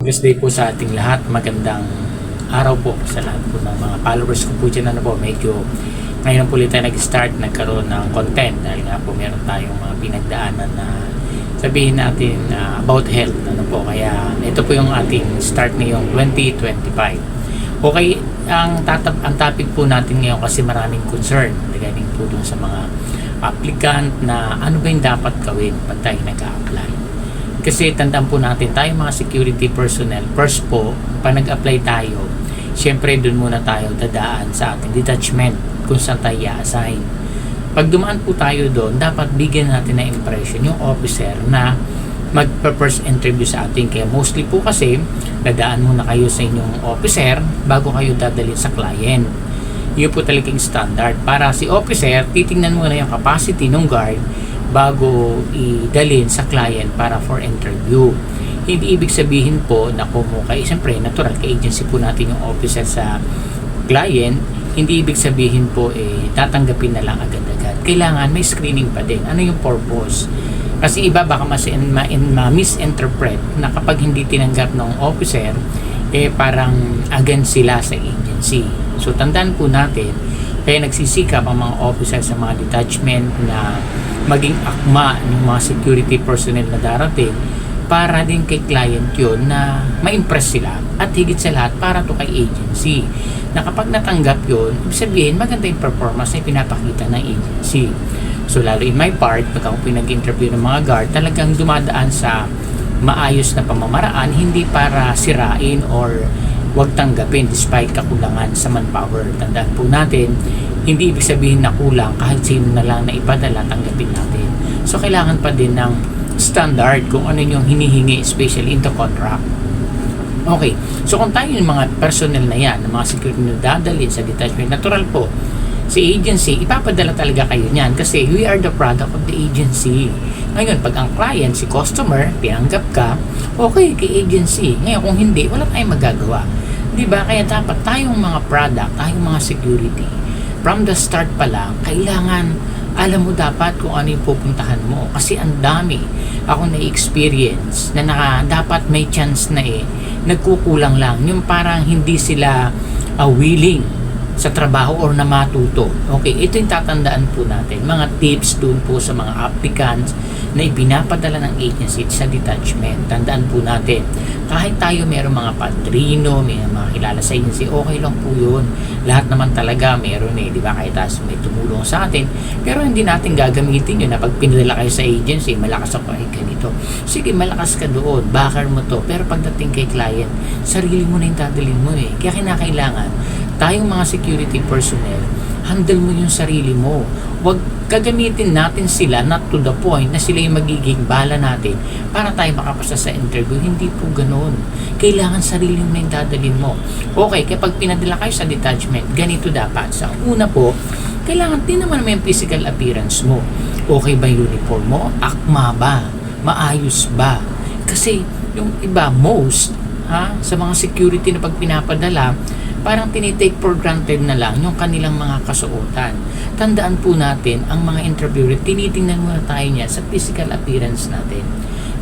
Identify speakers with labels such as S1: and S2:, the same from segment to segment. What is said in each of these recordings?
S1: Day po sa ating lahat. Magandang araw po sa lahat po ng mga followers ko po dyan. Medyo ngayon po ulit tayo nag-start, nagkaroon ng content dahil nga po meron tayong mga pinagdaanan na sabihin natin about health. Kaya ito po yung ating start ngayong 2025. Okay, ang topic po natin ngayon kasi maraming concern regarding po dun sa mga applicant na ano ba yung dapat gawin pag tayo nag-a-apply. Kasi tandaan po natin, tayo mga security personnel, first po, pag nag-apply tayo, syempre dun muna tayo dadaan sa ating detachment kung saan tayo i-assign. Pag dumaan po tayo doon, dapat bigyan natin ng impression yung officer na mag-first interview sa atin. Kaya mostly po kasi, dadaan muna kayo sa inyong officer bago kayo dadalhin sa client. Yun po talagang standard. Para si officer, titingnan muna yung capacity ng guard bago idalhin sa client para for interview. Hindi ibig sabihin po na kumukay, siyempre natural, ka-agency po natin yung officer sa client, hindi ibig sabihin po tatanggapin na lang agad-agad. Kailangan may screening pa din. Ano yung purpose? Kasi iba baka ma-misinterpret na kapag hindi tinanggap ng officer, parang against sila sa agency. So tandaan po natin, kaya nagsisikap ang mga officer sa mga detachment na maging akma ng mga security personnel na darating para din kay client yun na ma-impress sila at higit sa lahat para to kay agency na kapag natanggap yun, ibig sabihin maganda yung performance na pinapakita ng agency. So lalo in my part, pag ako pinag-interview ng mga guard, talagang dumadaan sa maayos na pamamaraan, hindi para sirain or wag tanggapin despite kakulangan sa manpower. Tandaan po natin, hindi ibig sabihin na kulang, kahit sino na lang na ipadala, tanggapin natin. So kailangan pa din ng standard kung ano yung hinihingi, especially in the contract. Okay, so kung tayo yung mga personnel na yan, mga security na dadalhin sa detachment, natural po, si agency, ipapadala talaga kayo niyan kasi we are the product of the agency. Ngayon, pag ang client, si customer, tinanggap ka, okay, kay agency. Ngayon, kung hindi, wala tayong magagawa. Diba? Kaya dapat tayong mga product, tayong mga security, from the start pa lang, kailangan alam mo dapat kung ano yung pupuntahan mo. Kasi ang dami ako na-experience na dapat may chance na nagkukulang lang. Yung parang hindi sila willing sa trabaho or na matuto. Okay, ito yung tatandaan po natin. Mga tips doon po sa mga applicants na ipinapadala ng agency sa detachment. Tandaan po natin, kahit tayo mayroong mga padrino, may mga kilala sa agency, okay lang po yun. Lahat naman talaga meron di ba? Kahit may tumulong sa atin. Pero hindi natin gagamitin yun na pag pinadala kayo sa agency, malakas ako ganito. Sige, malakas ka doon, backer mo to. Pero pagdating kay client, sarili mo na yung dadalhin mo Kaya kinakailangan, tayong mga security personnel, handle mo yung sarili mo. Huwag gagamitin natin sila not to the point na sila yung magiging bala natin para tayo makapasa sa interview. Hindi po ganoon. Kailangan sarili mo na yung dadalhin mo. Okay, kapag pinadala kayo sa detachment, ganito dapat. Sa una po, kailangan din naman yung physical appearance mo. Okay ba yung uniform mo? Akma ba? Maayos ba? Kasi yung iba, sa mga security na pag pinapadala, parang tinitake for granted na lang yung kanilang mga kasuotan. Tandaan po natin, ang mga interviewer, tinitingnan muna tayo niya sa physical appearance natin.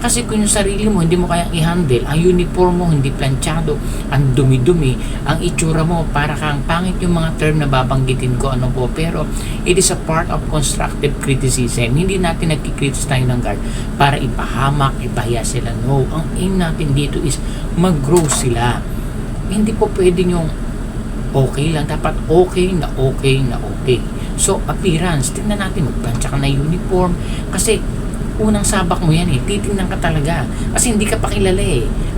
S1: Kasi kung yung sarili mo, hindi mo kayang i-handle, ang uniform mo, hindi planchado, ang dumi-dumi, ang itsura mo, para kang pangit yung mga term na babanggitin ko, pero it is a part of constructive criticism. Hindi natin nagkikritis tayo ng guard para ipahamak, ipahiya sila. No, ang aim natin dito is mag-grow sila. Hindi po pwedeng yung okay lang, dapat okay na okay na okay. So, appearance, tingnan natin, magplancha ka na uniform, kasi unang sabak mo yan titingnan ka talaga, kasi hindi ka pa kilala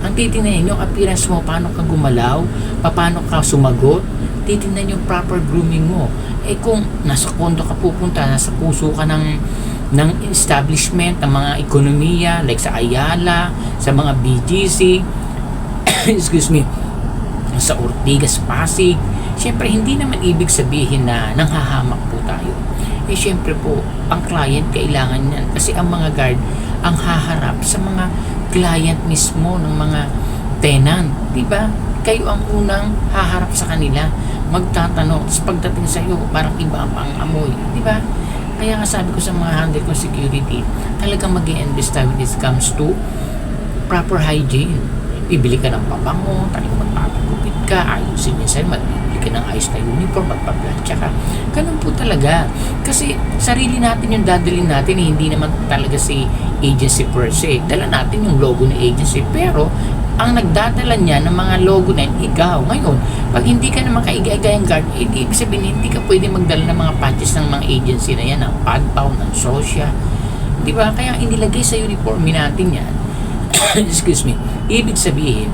S1: ang titingnan yung appearance mo, paano ka gumalaw, paano ka sumagot, titingnan yung proper grooming mo. Kung nasa kondo ka pupunta, nasa puso ka ng establishment, ng mga ekonomiya, like sa Ayala, sa mga BGC, excuse me, sa Ortigas, Pasig, syempre hindi naman ibig sabihin na nanghahamak po tayo. Syempre po, ang client kailangan yan. Kasi ang mga guard, ang haharap sa mga client mismo ng mga tenant. Diba? Kayo ang unang haharap sa kanila. Magtatanong. Sa pagdating sa iyo, parang iba pang amoy. Diba? Kaya nga sabi ko sa mga handle ko security, talagang mag-i-invest tayo when it comes to proper hygiene. bibili ka ng pabango, talagang magpapagupit ka, ayusin minsan, magbibili ka ng ayos na uniform, magpaplansya ka. Ganun po talaga. Kasi sarili natin yung dadalhin natin, hindi naman talaga si agency per se. Dala natin yung logo ng agency, pero ang nagdadala niya ng mga logo na yun, ikaw. Ngayon, pag hindi ka naman kaiga-igayang guard, ibig sabihin, hindi ka pwede magdala ng mga patches ng mga agency na yan, ng PADPAW, ng SOSYA. Di ba? Kaya inilagay sa uniform natin yan. Excuse me. Ibig sabihin,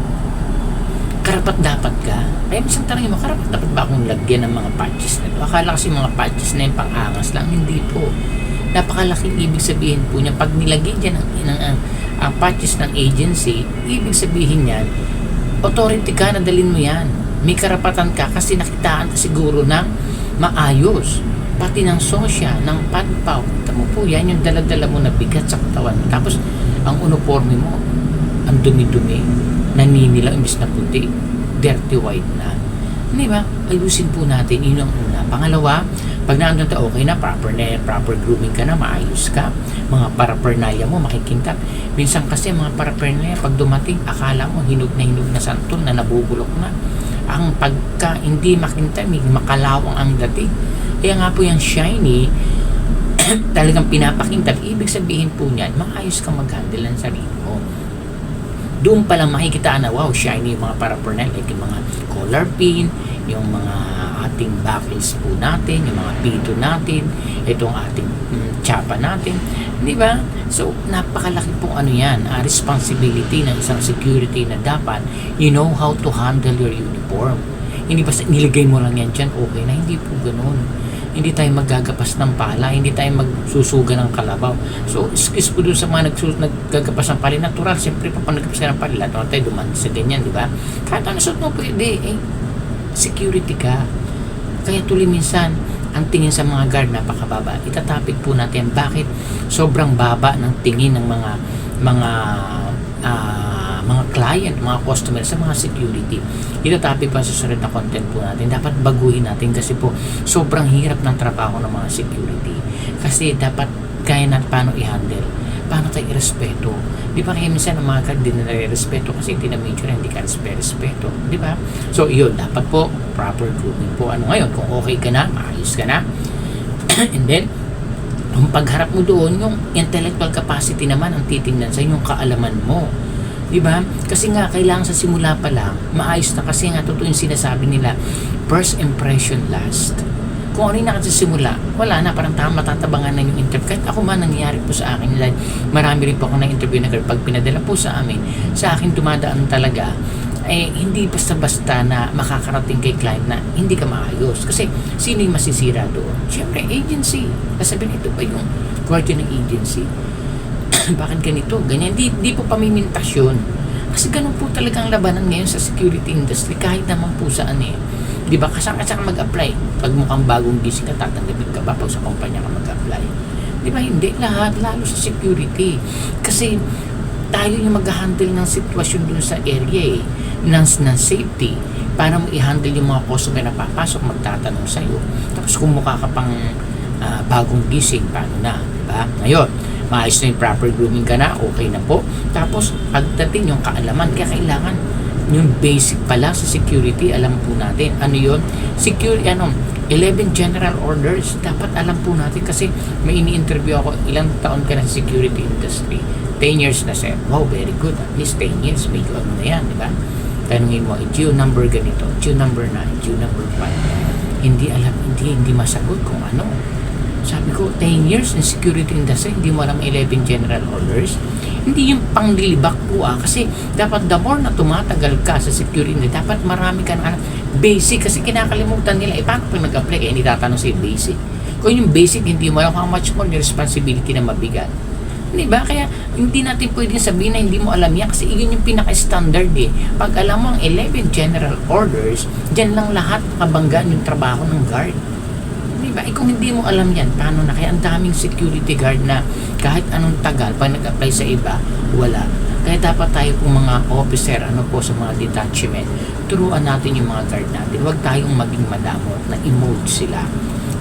S1: karapat dapat ka. Kaya minsan tanongin mo, karapat dapat ba akong lagyan ng mga patches na ito? Akala kasi mga patches na yung pang-angas lang. Hindi po. Napakalaking ibig sabihin po niya. Pag nilagay dyan ang patches ng agency, ibig sabihin yan, authority ka, nadalin mo yan. May karapatan ka kasi nakitaan ka siguro ng maayos. Pati ng sosya, ng PADPAW. Tamo po, yan yung daladala mo na bigat sa katawan. Tapos, ang uniforme mo, ang dumi-dumi, naninilaw imbis na puti, dirty white na. Di ba? Ayusin po natin, yun ang una. Pangalawa, pag naandun ta, okay na, proper grooming ka na, maayos ka, mga paraphernalia mo, makikintab. Minsan kasi mga paraphernalia, pag dumating, akala mo hinog na santol na nabubulok na. Ang pagka hindi makintab, makalawang ang dating. Kaya nga po yung shiny, talagang pinapakintab. Ibig sabihin po niyan, maayos ka mag-handle ng sarili mo. Doon pa lang makikita na, wow, shiny yung mga paraphernalia, like yung mga collar pin, yung mga ating buckles po natin, yung mga pito natin, itong ating tsapa natin, di ba? So, napakalaki pong ano yan, responsibility ng isang security na dapat you know how to handle your uniform. Hindi basta nilagay mo lang yan dyan, okay na, hindi po ganun. Hindi tayo maggagapas ng pala, hindi tayo magsusuga ng kalabaw. So, excuse po dun sa mga naggagapas ng pala, natural, siyempre pa pag naggapas ng pala, lahat tayo duman sa ganyan, di ba? Kahit ano suot mo pwede, security ka. Kaya tuloy minsan, ang tingin sa mga guard napakababa. Itatapik po natin bakit sobrang baba ng tingin ng mga client, mga customer sa mga security. Itatapik pa sa susunod na content po natin. Dapat baguhin natin kasi po sobrang hirap ng trabaho ng mga security. Kasi dapat kaya natin paano i-handle, paano tayo i-respeto. Di ba kaya minsan ang mga guard din na respeto kasi hindi na major, hindi ka respeto. Di ba? So yun, dapat po proper grooming po. Ano ngayon, kung okay ka na, maayos ka na, and then kung pagharap mo doon, yung intellectual capacity naman ang titingnan sa yung kaalaman mo. Diba? Kasi nga, kailangan sa simula pa lang, maayos na kasi nga, totoo yung sinasabi nila, first impression last. Kung ano yung nakasimula, wala na, parang matatabangan na yung interview. Kahit ako man, nangyayari po sa akin, like, marami rin po ako na-interview na pag pinadala po sa amin, sa akin dumadaan talaga, hindi basta-basta na makakarating kay client na hindi ka maayos. Kasi, sino yung masisira doon? Siyempre, agency. Kasabihin, ito pa yung guardian ng agency. Bakit ganito? Ganyan. Di po pamimintasyon. Kasi ganun po talagang labanan ngayon sa security industry kahit naman po saan Di ba? Kasama mag-apply. Pag mukhang bagong gising ka, tatanggapin ka ba pag sa kumpanya ka mag-apply? Di ba? Hindi. Lahat. Lalo sa security. Kasi tayo yung mag-handle ng sitwasyon dun sa area ng safety para mo i-handle yung mga customer na papasok, magtatanong sa'yo. Tapos kung mukha ka pang bagong gising, paano na? Di ba? Ngayon, maayos na yung proper grooming ka na, okay na po. Tapos, pagdating yung kaalaman, kaya kailangan yung basic pala sa security, alam po natin. Ano yun? 11 general orders, dapat alam po natin kasi may ini-interview ako, ilang taon ka na sa security industry? 10 years na sir. Wow, very good. At least 10 years, may ano na yan, di ba? Tanungin mo, GEO number ganito, GEO number 9, GEO number 5. Hindi alam, hindi masagot kung ano. Sabi ko, 10 years in security industry, hindi mo alam 11 general orders. Hindi yung panglilibak po kasi dapat the more na tumatagal ka sa security industry, dapat marami ka na basic kasi kinakalimutan nila. Paano pag nag-apply, hindi tatanong sa basic. Kung yung basic, hindi mo alam how much more yung responsibility na mabigat. Diba? Kaya hindi natin pwedeng sabihin na hindi mo alam yan kasi yun yung pinaka-standard Pag alam mo ang 11 general orders, dyan lang lahat kabanggaan yung trabaho ng guard. Diba? Kung hindi mo alam yan, paano na? Kaya ang daming security guard na kahit anong tagal, pag nag-apply sa iba, wala. Kaya dapat tayo pong mga officer, sa mga detachment, turuan natin yung mga guard natin. Huwag tayong maging madamot na emote sila.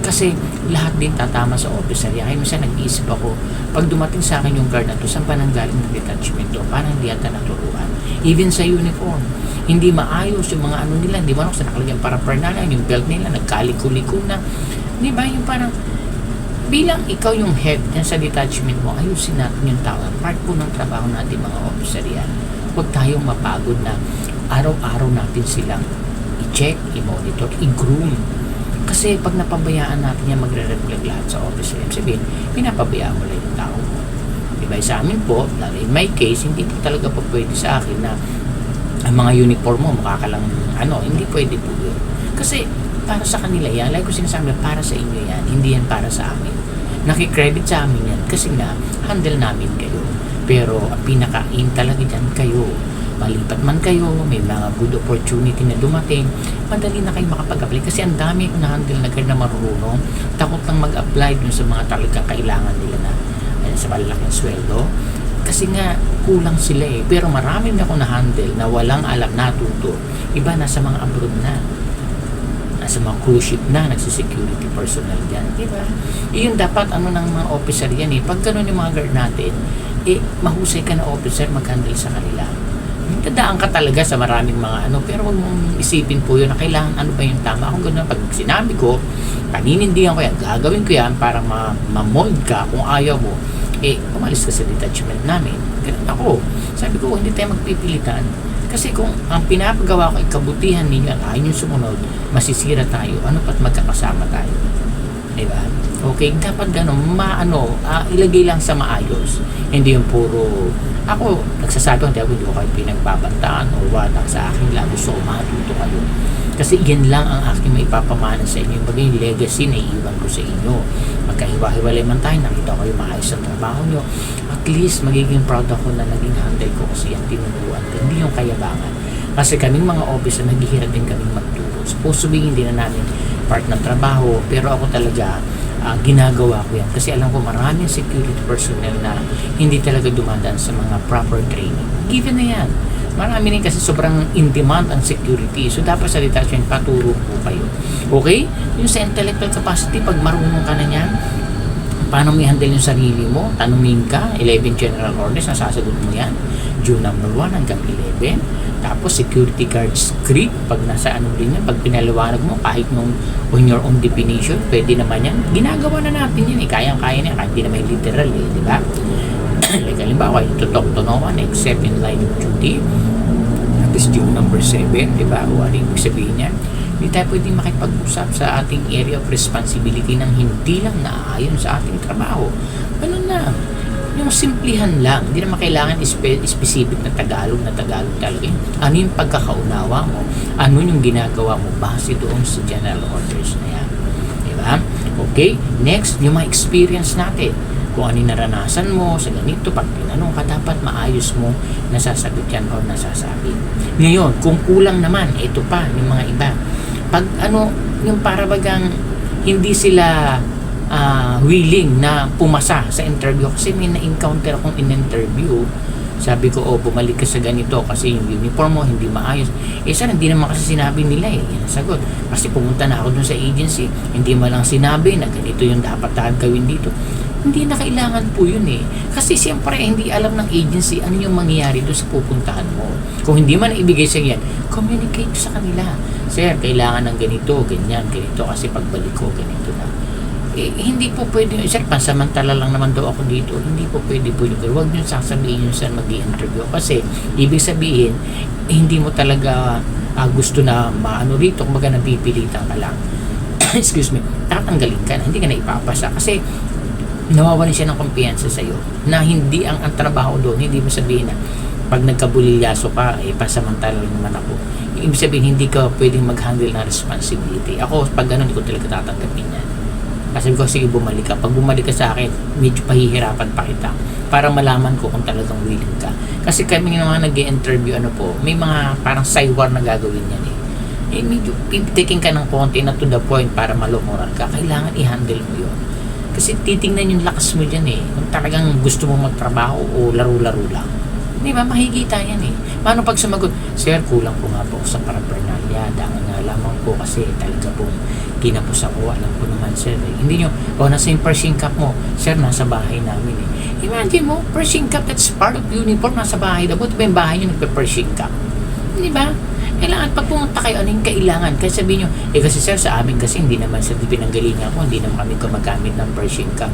S1: Kasi lahat din tatama sa officer. Kaya minsan nag-iisip ako, pag dumating sa akin yung guard na to, saan pa nanggaling ng detachment to? Parang hindi ata naturuan. Even sa uniform, hindi maayos yung mga ano nila, hindi ba sa nakalagyan para parnala, yung belt nila, nagkaliko-liko na. Di ba? Yung parang, bilang ikaw yung head yan sa detachment mo, ayusin natin yung tao. Part po ng trabaho natin mga officer yan. Huwag tayong mapagod na araw-araw natin silang i-check, i-monitor, i-groom. Kasi pag napabayaan natin yan, magre-reflect lahat sa officer. Sabihin, pinapabayaan mo lang yung tao mo. Diba? Sa amin po, in my case, hindi po talaga po pwede sa akin na ang mga uniform mo, mukha ka lang, hindi pwede po yun. Kasi, para sa kanila yan, like ko sinasabi, para sa inyo yan, hindi yan para sa amin. Nakikredit sa amin yan, kasi nga, handle namin kayo. Pero, ang pinaka-aim talaga dyan kayo. Malipat man kayo, may mga good opportunity na dumating, madali na kayo makapag-apply. Kasi ang dami ko na-handle na kayo na marunong, takot lang mag-apply dun sa mga talagang kailangan nila na sa malalaking sweldo. Kasi nga, kulang sila eh. Pero marami na ako na-handle na walang alam, natuto. Iba nasa mga abroad na. Nasa mga cruise ship na, nagsisecurity personnel dyan. Diba? Iyon dapat ng mga officer yan eh. Pag ganun yung mga guard natin, mahusay ka na officer mag-handle sa kanila. Dadaan ka talaga sa maraming mga pero huwag mong isipin po yun na kailangan ano ba yung tama. Kung gano'n, pag sinabi ko, paninindihan ko yan, gagawin ko yan para ma-mold ka. Kung ayaw mo, umalis ka sa detachment namin. Ganun ako. Sabi ko, hindi tayo magpipilitan. Kasi kung ang pinapagawa ko ay kabutihan ninyo at ayaw yung sumunod, masisira tayo. Ano pa't magkakasama tayo? Diba? Okay, dapat gano'n, ilagay lang sa maayos. Hindi yung puro, ako, nagsasabi ko, hindi ko kayo pinagbabantaan o what, sa akin lang, gusto ko matuto kayo. Kasi yan lang ang aking may papamana sa inyo. Maging legacy na iiwan ko sa inyo. Magkahiwa-hiwalay man tayo, nakita ko yung maayos ang trabaho nyo. At least, magiging proud ako na naging handle ko kasi yan tinuruan ko. Hindi yung kayabangan. Kasi kaming mga officer, naghihirap din kaming magturo. Supposedly, hindi na namin part ng trabaho, pero ako talaga, ginagawa ko yan. Kasi alam ko maraming security personnel na hindi talaga dumadaan sa mga proper training. Given na yan. Marami rin kasi sobrang in demand ang security. So, dapat sa detachment, paturo po kayo. Okay? Yung sa intellectual capacity, pag marunong ka na yan, paano mo i-handle yung sarili mo? Tanungin ka, 11 general orders, nasasagot mo yan. June number 1 hanggang 11. Tapos, security guard script, pag nasa din yan, pag pinaliwanag mo, kahit nung on your own definition, pwede naman yan. Ginagawa na natin yan kayang-kaya na yan, kahit di naman literal di ba? Like, halimbawa, to talk to no one except in line of duty. Tapos, June number 7, di ba? O ano yung sabihin niya? Hindi tayo pwedeng makipag-usap sa ating area of responsibility ng hindi lang naaayon sa ating trabaho. Ganun na. Yung simplihan lang. Hindi naman kailangan specific na Tagalog talaga. Ano yung pagkakaunawa mo? Ano yung ginagawa mo base doon sa general orders na yan? Diba? Okay? Next, yung mga experience natin. Kung ano yung naranasan mo sa ganito, pag tinanong ka, dapat maayos mo nasasagot yan o nasasabi. Ngayon, kung kulang naman, ito pa, yung mga iba. Pag yung parabagang hindi sila willing na pumasa sa interview kasi may na-encounter akong in-interview, sabi ko, bumalik ka sa ganito kasi yung uniform mo hindi maayos. Sana hindi naman kasi sinabi nila yan ang sagot. Kasi pumunta na ako dun sa agency, hindi mo lang sinabi na ganito yung dapat gawin dito. Hindi na kailangan po yun kasi siyempre hindi alam ng agency ano yung mangyayari doon sa pupuntahan mo. Kung hindi man ibigay sa yan, communicate sa kanila. Sir, kailangan ng ganito, ganyan, ganito kasi pagbalik ko, ganito na. Hindi po pwede, sir, pansamantala lang naman daw ako dito. Hindi po pwede po yun. Huwag nyo sasabihin yun, sir, mag-i-interview. Kasi, ibig sabihin, hindi mo talaga gusto na maano rito, kumbaga napipilitan ka lang. Excuse me, tatanggalin ka na, hindi ka na ipapasa. Kasi, nawawalan siya ng kumpiyansa sa'yo. Na hindi ang trabaho doon, hindi mo sabihin na, pag nagkabulilyaso ka, pasamantala lang naman ako. Ibig sabihin, hindi ka pwedeng mag-handle ng responsibility. Ako, pag gano'n, hindi ko talaga tatanggapin yan. Kasi ko, sige, bumalik ka. Pag bumalik ka sa akin, medyo pahihirapan pa kita para malaman ko kung talagang willing ka. Kasi kami ng mga nag-i-interview, may mga parang sidewar na gagawin yan medyo taking ka ng konti na to the point para malumuran ka. Kailangan i-handle mo yun. Kasi titingnan yung lakas mo dyan kung talagang gusto mo magtrabaho o laro-laro lang. Di ba? Mahigita yan Paano pag sumagot? Sir, kulang po nga po sa paraphernalia. Dahil nga lamang po kasi talaga po Kinapos ako, alam ko naman sir eh. Hindi nyo, nasa yung Pershing Cup mo, sir, nasa bahay namin eh. Imagine mo, Pershing Cup, that's part of uniform, nasa bahay daw. Buti ba yung bahay nyo nagpe-Pershing Cup? Di ba? Kailangan, pag pumunta kayo, ano yung kailangan? Kaya sabihin nyo, kasi sir, sa amin kasi hindi naman sa pinanggalingan ko, hindi naman kami gumagamit ng Pershing Cup.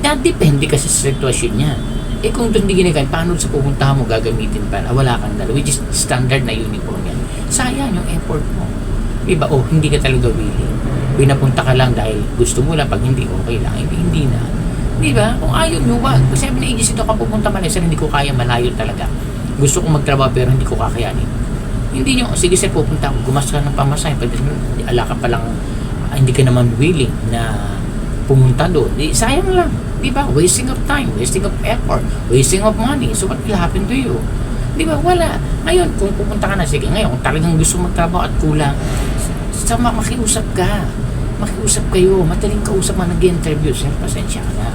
S1: Depende kasi sa sitwasyon niya. Kung doon hindi ginagamit, paano sa pupuntahan mo gagamitin pa? Wala kang dala, which is standard na uniform yan. Sayang yung effort mo. Iba, hindi ka talaga willing. Pinapunta ka lang dahil gusto mo lang, pag hindi, okay lang. Hindi na. Di ba? Kung ayaw nyo, wag. Kasi sabi na agency ito ka pupunta man, sir, hindi ko kaya, malayo talaga. Gusto kong magtrabaho pero hindi ko kakayanin. Hindi nyo, sige sir, pupunta ako, gumas ka ng pamasahe, ala ka palang, hindi ka naman willing na pumunta doon. Sayang lang. Di ba? Wasting of time, wasting of effort, wasting of money. So what will happen to you? Di ba? Wala. Ngayon, kung pupunta ka na, sige, ngayon, kung talagang gusto magtrabaho at kulang, makiusap ka. Makiusap kayo. Madaling kausap mga nag-interview. Sir, pasensya ka na.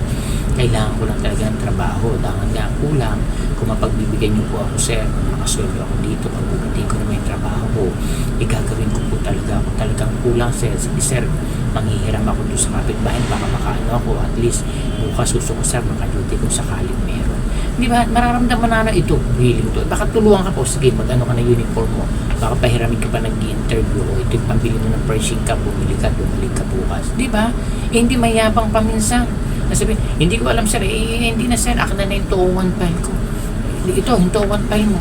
S1: Kailangan ko lang talaga ng trabaho. Dahil nga kulang. Kung mapagbibigyan niyo po ako, sir, makasweldo ako dito, pagbubuti ko na may trabaho ko, igagawin ko po talaga. Kung talagang kulang, sir, sige, sir, manghihiram ako doon sa kapitbahay, baka makaano ako, at least bukas gusto ko, sir, makaduty kung sakaling meron. Di ba? Mararamdaman na ito, willing to. Baka tulungan ka po, sige, mag-ano ka na uniform mo, baka pahiramin ka pa nag-interview, o ito yung pambili mo ng Pershing ka, bumalik ka bukas. Di ba? Hindi mayabang paminsan. Nasabi, hindi ko alam, sir, hindi na, sir, akin na yung 201 file ko. Ito, yung 201 file mo.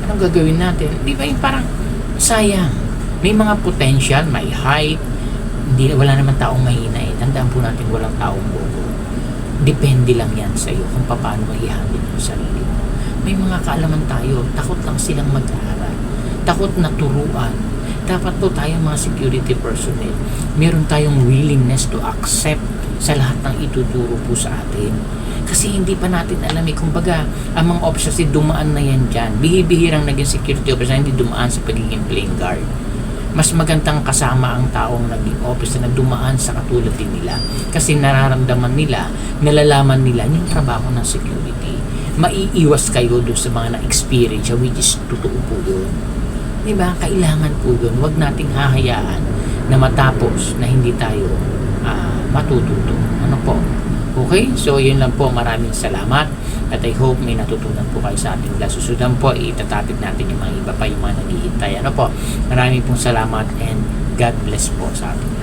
S1: Anong gagawin natin? Di ba yung parang sayang? May mga potential, may height, wala naman taong mahina eh. Tandaan po natin walang taong bobo. Depende lang yan sa iyo kung paano mo i-handle yung sarili mo. May mga kaalaman tayo, takot lang silang mag-aaral. Takot na turuan. Dapat po tayo mga security personnel, meron tayong willingness to accept sa lahat ng ituturo po sa atin. Kasi hindi pa natin alam eh. Kumbaga, ang mga officers dumaan na yan dyan. Bihibihirang naging security officer hindi dumaan sa pagiging plain guard. Mas magandang kasama ang taong naging officer na dumaan sa katulad din nila. Kasi nararamdaman nila, nalalaman nila yung trabaho ng security. Maiiwas kayo doon sa mga na-experience, which is totoo po yun. Diba? Kailangan po yun. Huwag nating hahayaan na matapos na hindi tayo matututo. Ano po? Okay? So, yun lang po. Maraming salamat. At I hope may natutunan po kayo sa ating class. Susunod po, itatapik natin yung mga iba pa, yung mga naghihintay. Ano po? Maraming pong salamat and God bless po sa ating